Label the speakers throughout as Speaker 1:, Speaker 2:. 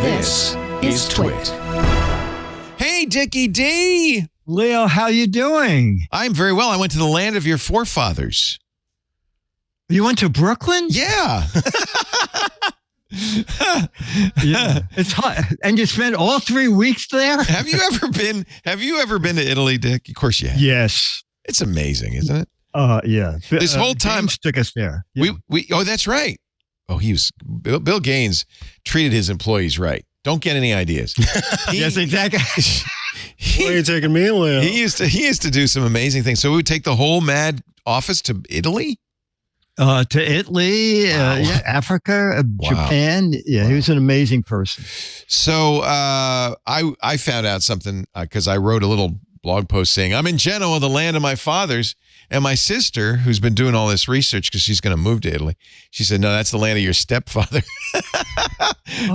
Speaker 1: This is TWiT. Hey, Dickie D.
Speaker 2: Leo, how you doing?
Speaker 1: I'm very well. I went to the land of your forefathers.
Speaker 2: You went to Brooklyn?
Speaker 1: Yeah.
Speaker 2: Yeah. It's hot. And you spent all 3 weeks there?
Speaker 1: Have you ever been to Italy, Dick? Of course you have.
Speaker 2: Yes.
Speaker 1: It's amazing, isn't it?
Speaker 2: Yeah.
Speaker 1: This whole time
Speaker 2: James took us there. Yeah.
Speaker 1: We oh, that's right. Oh, Bill Gaines treated his employees right. Don't get any ideas.
Speaker 2: Yes, exactly.
Speaker 3: Where are you taking me, Leo?
Speaker 1: He used to do some amazing things. So we would take the whole Mad office to Italy.
Speaker 2: To Italy,
Speaker 1: Wow.
Speaker 2: Africa,
Speaker 1: Wow.
Speaker 2: Japan. Yeah, he was an amazing person.
Speaker 1: So I found out something because I wrote a little blog post saying, I'm in Genoa, the land of my fathers. And my sister, who's been doing all this research because she's going to move to Italy, she said, no, that's the land of your stepfather.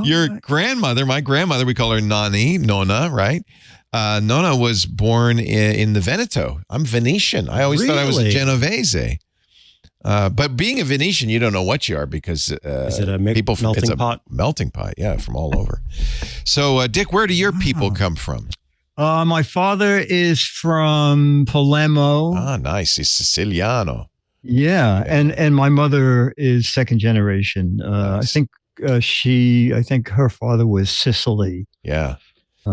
Speaker 1: Your grandmother, my grandmother, we call her Nonna, right? Nonna was born in the Veneto. I'm Venetian. I always thought I was a Genovese. But being a Venetian, you don't know what you are because
Speaker 3: is it a
Speaker 1: melting
Speaker 3: pot?
Speaker 1: Melting pot, yeah, from all over. So, Dick, where do your people come from?
Speaker 2: My father is from Palermo.
Speaker 1: Ah, nice. He's Siciliano.
Speaker 2: Yeah, and my mother is second generation.
Speaker 1: Nice.
Speaker 2: I think her father was Sicily.
Speaker 1: Yeah.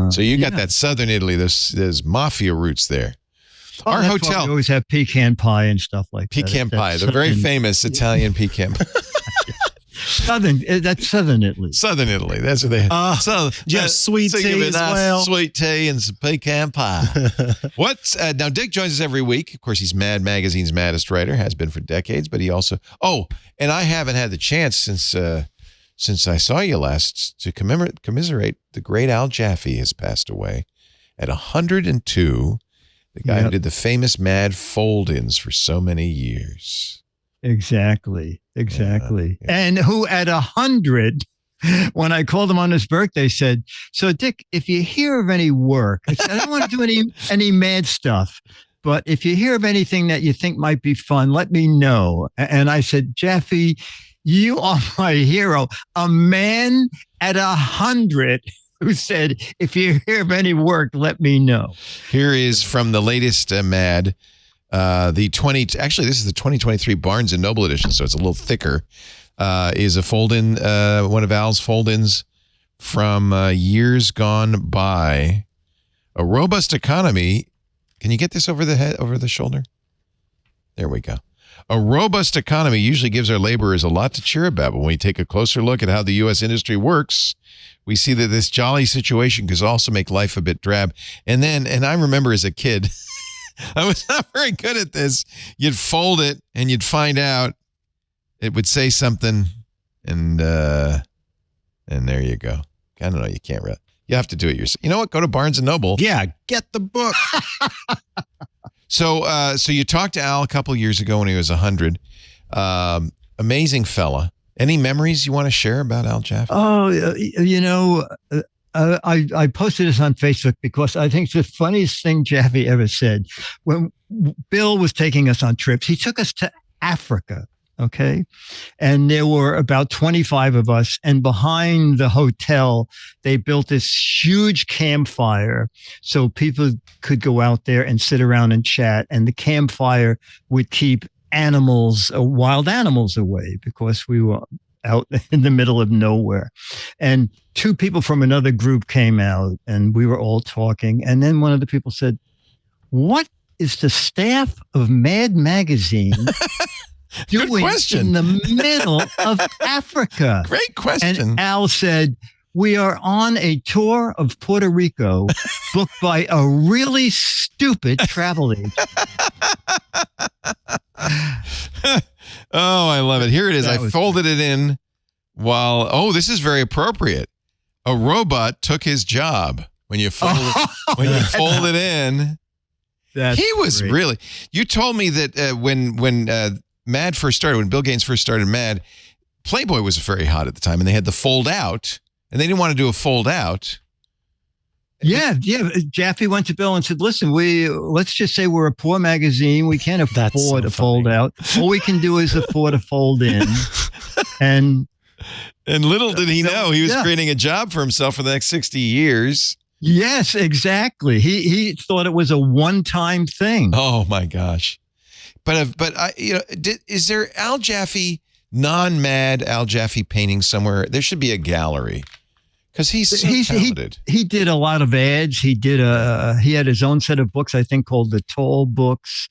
Speaker 1: So you got that southern Italy. There's mafia roots there. Our
Speaker 2: that's why
Speaker 1: hotel.
Speaker 2: we always have pecan pie and stuff like that.
Speaker 1: Pecan pie, the very famous Italian pecan pie.
Speaker 2: That's southern Italy.
Speaker 1: Southern Italy. That's what they have.
Speaker 3: Sweet tea as well.
Speaker 1: Sweet tea and some pecan pie. What's now? Dick joins us every week. Of course, he's Mad Magazine's Maddest Writer, has been for decades. But he also and I haven't had the chance since I saw you last to commiserate. The great Al Jaffe has passed away at 102. The guy who did the famous Mad fold-ins for so many years.
Speaker 2: Exactly.
Speaker 1: Yeah.
Speaker 2: And who at 100, when I called him on his birthday, said, so Dick, if you hear of any work, I said, I don't want to do any mad stuff, but if you hear of anything that you think might be fun, let me know. And I said, Jaffe, you are my hero. A man at 100 who said, if you hear of any work, let me know.
Speaker 1: Here is from the latest Mad. Actually, this is the 2023 Barnes & Noble edition, so it's a little thicker, is a fold-in, one of Al's fold-ins from years gone by. A robust economy. Can you get this over the shoulder? There we go. A robust economy usually gives our laborers a lot to cheer about, but when we take a closer look at how the U.S. industry works, we see that this jolly situation can also make life a bit drab. And I remember as a kid, I was not very good at this. You'd fold it and you'd find out it would say something, and there you go. I don't know. You can't read. You have to do it yourself. You know what? Go to Barnes & Noble.
Speaker 3: Yeah, get the book.
Speaker 1: So you talked to Al a couple years ago when he was 100. Amazing fella. Any memories you want to share about Al Jaffe?
Speaker 2: Oh, I posted this on Facebook because I think it's the funniest thing Jaffe ever said. When Bill was taking us on trips, he took us to Africa, okay? And there were about 25 of us. And behind the hotel, they built this huge campfire so people could go out there and sit around and chat. And the campfire would keep wild animals away because we were out in the middle of nowhere. And 2 people from another group came out and we were all talking. And then one of the people said, what is the staff of Mad Magazine doing in the middle of Africa?
Speaker 1: Great question.
Speaker 2: And Al said, we are on a tour of Puerto Rico booked by a really stupid travel agent.
Speaker 1: Oh, I love it. Here it is. I folded it in while, this is very appropriate. A robot took his job. When you fold it in. He was
Speaker 2: great.
Speaker 1: really, you told me that when Mad first started, when Bill Gaines first started Mad, Playboy was very hot at the time and they had the fold out and they didn't want to do a fold out.
Speaker 2: Yeah. Jaffe went to Bill and said, listen, let's just say we're a poor magazine. We can't afford a fold out. All we can do is afford a fold in. And
Speaker 1: And little did he know he was creating a job for himself for the next 60 years.
Speaker 2: Yes, exactly. He thought it was a one-time thing.
Speaker 1: Oh my gosh. But is there Al Jaffe, non-mad Al Jaffe painting somewhere? There should be a gallery. Because he's so talented.
Speaker 2: He did a lot of ads. He had his own set of books, I think, called the Tall Books.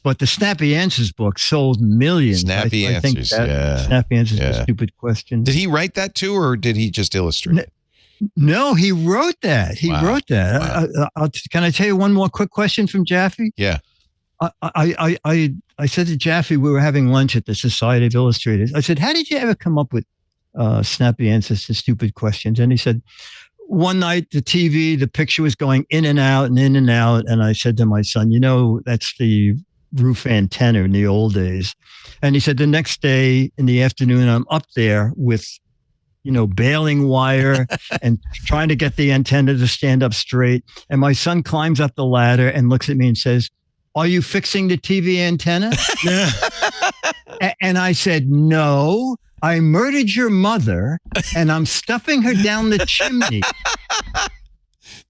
Speaker 2: But the Snappy Answers book sold millions.
Speaker 1: Snappy Answers,
Speaker 2: Snappy Answers to Stupid Questions.
Speaker 1: Did he write that too, or did he just illustrate it?
Speaker 2: No, he wrote that. Wow. Can I tell you one more quick question from Jaffe?
Speaker 1: Yeah.
Speaker 2: I said to Jaffe, we were having lunch at the Society of Illustrators. I said, how did you ever come up with snappy answers to stupid questions? And he said, one night the picture was going in and out and in and out. And I said to my son, that's the roof antenna in the old days. And he said, the next day in the afternoon, I'm up there with baling wire and trying to get the antenna to stand up straight. And my son climbs up the ladder and looks at me and says, are you fixing the TV antenna? And I said, no, I murdered your mother and I'm stuffing her down the chimney.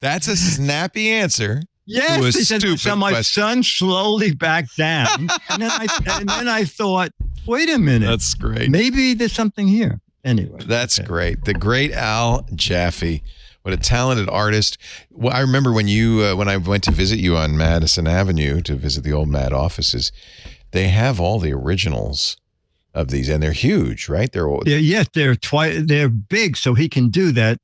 Speaker 1: That's a snappy answer.
Speaker 2: Yes. He said, so my son slowly backed down. And then I thought, wait a minute.
Speaker 1: That's great.
Speaker 2: Maybe there's something here. Anyway,
Speaker 1: that's great. The great Al Jaffe, what a talented artist. Well, I remember when I went to visit you on Madison Avenue to visit the old Mad offices, they have all the originals of these, and they're huge, right? They're big, so he can do that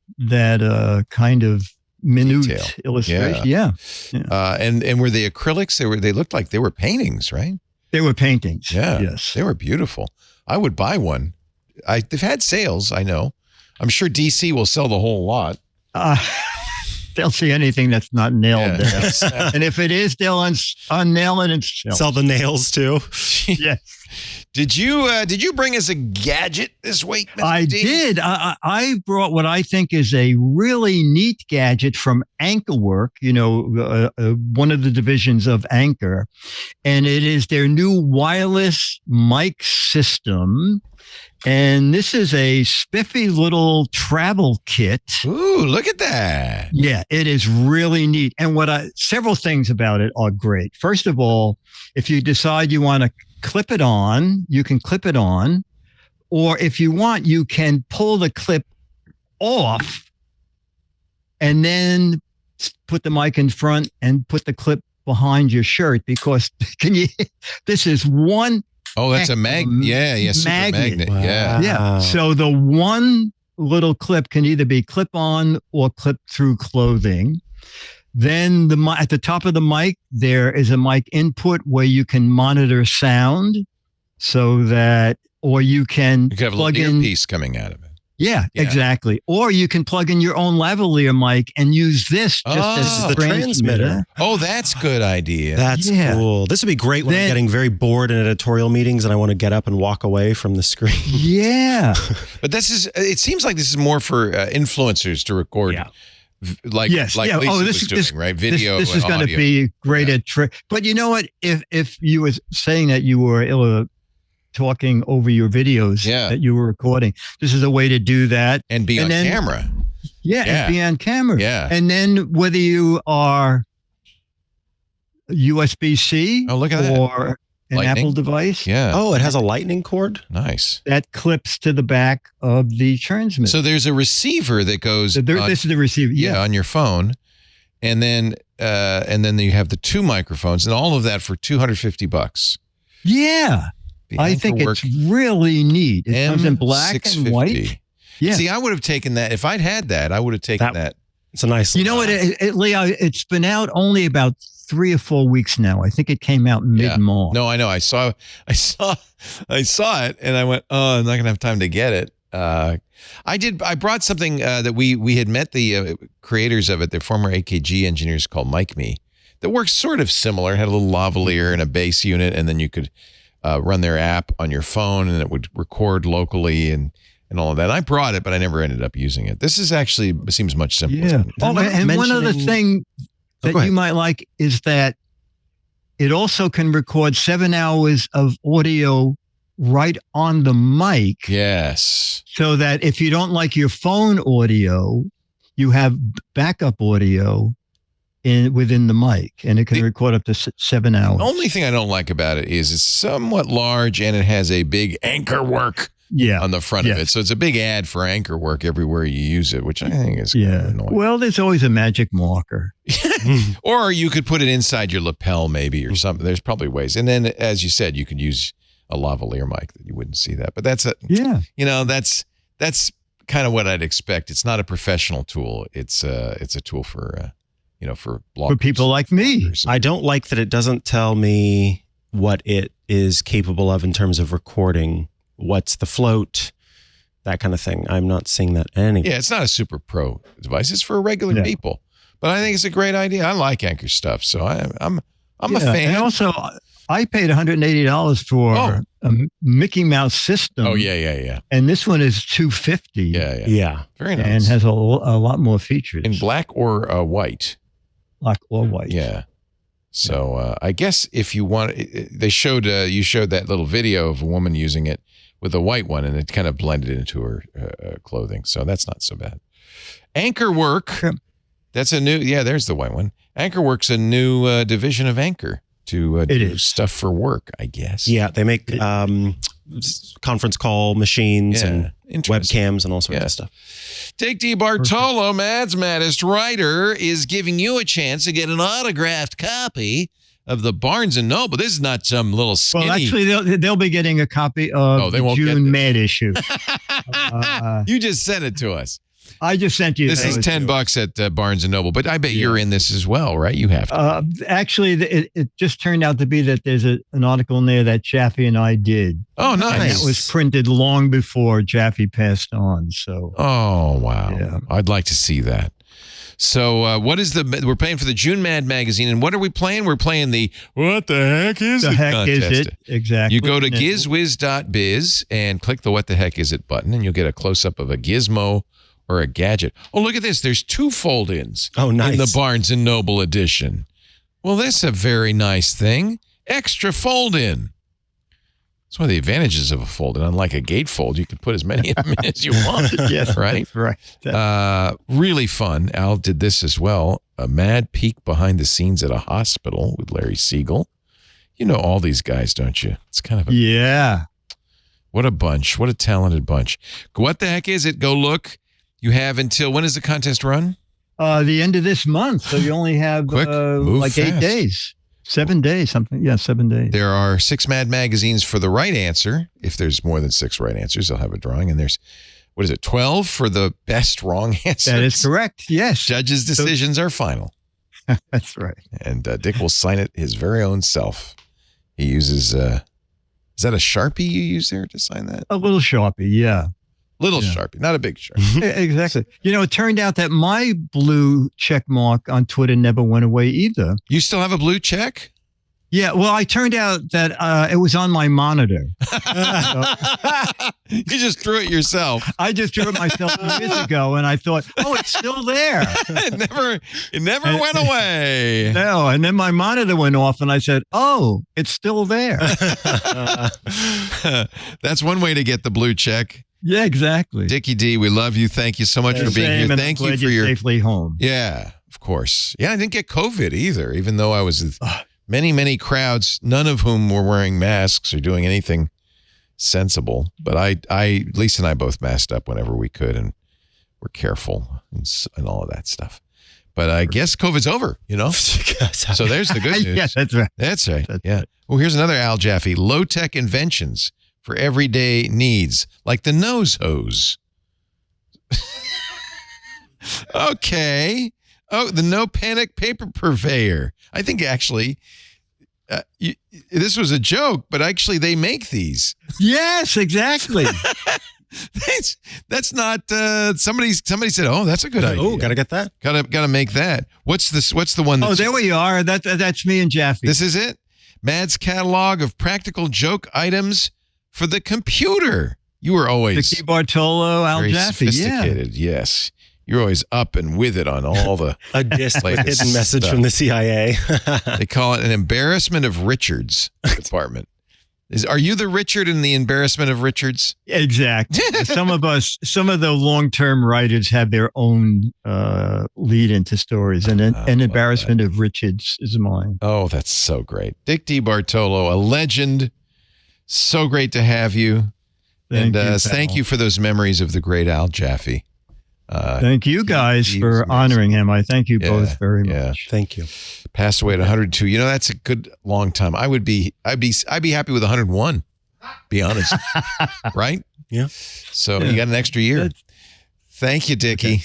Speaker 1: kind of minute detail. Illustration. Yeah.
Speaker 2: And
Speaker 1: were they acrylics? They looked like they were paintings, right?
Speaker 2: They were paintings.
Speaker 1: Yeah.
Speaker 2: Yes.
Speaker 1: They were beautiful. I would buy one. They've had sales, I know. I'm sure DC will sell the whole lot.
Speaker 2: They'll see anything that's not nailed down. And if it is, they'll unnail it and
Speaker 3: sell the nails too.
Speaker 2: Yes.
Speaker 1: Did you bring us a gadget this week, Mr.
Speaker 2: I
Speaker 1: D?
Speaker 2: did. I brought what I think is a really neat gadget from AnkerWork, one of the divisions of Anker. And it is their new wireless mic system. And this is a spiffy little travel kit.
Speaker 1: Ooh, look at that.
Speaker 2: Yeah, it is really neat. And several things about it are great. First of all, if you decide you want to clip it on, you can clip it on. Or if you want, you can pull the clip off and then put the mic in front and put the clip behind your shirt, because this is one.
Speaker 1: Oh, that's a magnet. Yeah, super magnet.
Speaker 3: Wow.
Speaker 2: Yeah. So the one little clip can either be clip-on or clip-through clothing. Then at the top of the mic, there is a mic input where you can monitor sound, or you can
Speaker 1: have
Speaker 2: plug
Speaker 1: a little earpiece coming out of it.
Speaker 2: Yeah, exactly. Or you can plug in your own lavalier mic and use this just as the transmitter.
Speaker 1: Oh, that's a good idea.
Speaker 3: That's cool. This would be great when I'm getting very bored in editorial meetings and I want to get up and walk away from the screen.
Speaker 2: Yeah.
Speaker 1: But it seems like this is more for influencers to record.
Speaker 2: Yeah.
Speaker 1: Like Lisa was doing, right? Video.
Speaker 2: This is going to be great at trick. But you know what? If you were saying that you were talking over your videos that you were recording, this is a way to do that
Speaker 1: and be on camera.
Speaker 2: Yeah, and be on camera.
Speaker 1: Yeah,
Speaker 2: and then whether you are USB-C or an
Speaker 1: lightning.
Speaker 2: Apple device.
Speaker 1: Yeah.
Speaker 3: Oh, it has a lightning cord.
Speaker 1: Nice.
Speaker 2: That clips to the back of the transmitter.
Speaker 1: So there's a receiver that goes.
Speaker 2: This is the receiver. Yeah,
Speaker 1: on your phone, and then you have the two microphones, and all of that for $250.
Speaker 2: Yeah. I think it's really neat. It comes in black and white.
Speaker 1: Yeah. See, I would have taken that. If I'd had that, I would have taken that.
Speaker 3: It's a nice.
Speaker 2: You know what, Leo? It's been out only about 3 or 4 weeks now. I think it came out mid-March.
Speaker 1: No, I know. I saw it, and I went, "Oh, I'm not gonna have time to get it." I brought something that we had met the creators of it. They're former AKG engineers called MikeMe. That works sort of similar. It had a little lavalier and a bass unit, and then you could run their app on your phone, and it would record locally and all of that. I brought it, but I never ended up using it. This seems much simpler.
Speaker 2: Yeah. And one other thing that you might like is that it also can record 7 hours of audio right on the mic.
Speaker 1: Yes.
Speaker 2: So that if you don't like your phone audio, you have backup audio within the mic, and it can record up to 7 hours.
Speaker 1: The only thing I don't like about it is it's somewhat large and it has a big AnkerWork on the front of it. So it's a big ad for AnkerWork everywhere you use it, which I think is kind of annoying.
Speaker 2: Well, there's always a magic marker.
Speaker 1: Or you could put it inside your lapel maybe or something. There's probably ways. And then, as you said, you could use a lavalier mic that you wouldn't see that. But that's that's kind of what I'd expect. It's not a professional tool. It's a tool for for bloggers,
Speaker 2: for people like me.
Speaker 3: I don't like that it doesn't tell me what it is capable of in terms of recording. What's the float, that kind of thing. I'm not seeing that anyway.
Speaker 1: Yeah, it's not a super pro device. It's for regular people. But I think it's a great idea. I like Anker stuff, so I'm a fan.
Speaker 2: And also, I paid $180 for a Mickey Mouse system.
Speaker 1: Oh yeah.
Speaker 2: And this one is $250.
Speaker 3: Yeah.
Speaker 1: Very nice.
Speaker 2: And has a lot more features
Speaker 1: in black or white.
Speaker 2: Black or white.
Speaker 1: Yeah. So I guess if you want, you showed that little video of a woman using it with a white one, and it kind of blended into her clothing. So that's not so bad. AnkerWork. That's a new. Yeah, there's the white one. AnkerWork's a new division of Anker to do stuff for work, I guess.
Speaker 3: Yeah, they make conference call machines and webcams and all sorts of stuff.
Speaker 1: Take DeBartolo, Maddest Writer, is giving you a chance to get an autographed copy of the Barnes & Noble. This is not some little skinny.
Speaker 2: Well, actually, they'll be getting a copy of the June Mad issue.
Speaker 1: You just sent it to us.
Speaker 2: I just sent you.
Speaker 1: This is $10 at Barnes & Noble, but I bet you're in this as well, right? You have to.
Speaker 2: Actually, it just turned out to be that there's an article in there that Jaffe and I did.
Speaker 1: Oh, nice.
Speaker 2: And it was printed long before Jaffe passed on. So.
Speaker 1: Oh, wow.
Speaker 2: Yeah.
Speaker 1: I'd like to see that. So we're playing for the June Mad magazine, and what are we playing? We're playing the What the Heck Is It
Speaker 2: The heck
Speaker 1: contest.
Speaker 2: is it? Exactly.
Speaker 1: You go to gizwiz.biz and click the What the Heck Is It button, and you'll get a close-up of a gizmo or a gadget. Oh, look at this. There's 2 fold-ins in the Barnes & Noble edition. Well, that's a very nice thing. Extra fold-in. That's one of the advantages of a fold-in. Unlike a gatefold, you can put as many in them as you want.
Speaker 2: Yes,
Speaker 1: right?
Speaker 2: Right.
Speaker 1: Really fun. Al did this as well. A mad peek behind the scenes at a hospital with Larry Siegel. You know all these guys, don't you? It's kind of what a bunch. What a talented bunch. What the heck is it? Go look. You have until, when does the contest run?
Speaker 2: The end of this month. So you only have like 8 days. 7 days, something. Yeah, 7 days.
Speaker 1: There are 6 Mad magazines for the right answer. If there's more than 6 right answers, they'll have a drawing. And there's, 12 for the best wrong answers?
Speaker 2: That is correct. Yes.
Speaker 1: Judges' decisions are final.
Speaker 2: That's right.
Speaker 1: And Dick will sign it his very own self. He uses, is that a Sharpie you use there to sign that?
Speaker 2: A little Sharpie, yeah.
Speaker 1: Little Sharpie, not a big Sharpie.
Speaker 2: Exactly. It turned out that my blue check mark on Twitter never went away either.
Speaker 1: You still have a blue check?
Speaker 2: Yeah. Well, I turned out that it was on my monitor.
Speaker 1: You just drew it yourself.
Speaker 2: I just drew it myself years ago, and I thought, oh, it's still there.
Speaker 1: It never went away.
Speaker 2: No. And then my monitor went off, and I said, oh, it's still there.
Speaker 1: That's one way to get the blue check.
Speaker 2: Yeah, exactly.
Speaker 1: Dickie D, we love you. Thank you so much for being here. Thank you for your
Speaker 2: safely home.
Speaker 1: Yeah, of course. Yeah, I didn't get COVID either, even though I was with many crowds, none of whom were wearing masks or doing anything sensible. But Lisa and I both masked up whenever we could, and were careful and all of that stuff. But I guess COVID's over, So there's the good news.
Speaker 2: Yes, that's right.
Speaker 1: That's right. Yeah. Well, here's another Al Jaffe. Low-tech inventions for everyday needs, like the nose hose. Okay. Oh, the no panic paper purveyor. I think actually, this was a joke, but actually they make these.
Speaker 2: Yes, exactly.
Speaker 1: That's not somebody said, oh, that's a good idea.
Speaker 3: Oh, gotta get that.
Speaker 1: Gotta make that. What's the one?
Speaker 2: There we are. That's me and Jaffe.
Speaker 1: This is it. Mad's catalog of practical joke items for the computer. You were always
Speaker 2: DeBartolo, Al Jaffe.
Speaker 1: Sophisticated, yes. You're always up and with it on all the
Speaker 3: a disc with hidden message from the CIA.
Speaker 1: They call it an embarrassment of Richards department. Are you the Richard in the embarrassment of Richards?
Speaker 2: Exactly. Some of the long-term writers have their own lead into stories, and an embarrassment of Richards is mine.
Speaker 1: Oh, that's so great. Dick DeBartolo, a legend. So great to have you. Thank you for those memories of the great Al Jaffe.
Speaker 2: Thank you guys for honoring him. I thank you both very much.
Speaker 3: Thank you.
Speaker 1: Passed away at 102. You know, that's a good long time. I'd be happy with 101. Be honest, right?
Speaker 3: Yeah.
Speaker 1: So you got an extra year. Thank you, Dickie. Okay.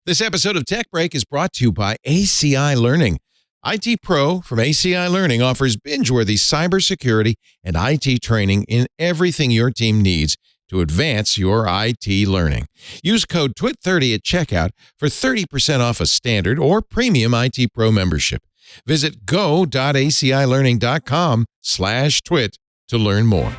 Speaker 1: This episode of Tech Break is brought to you by ACI Learning. IT Pro from ACI Learning offers binge-worthy cybersecurity and IT training in everything your team needs to advance your IT learning. Use code TWiT30 at checkout for 30% off a standard or premium IT Pro membership. Visit go.acilearning.com/twit to learn more.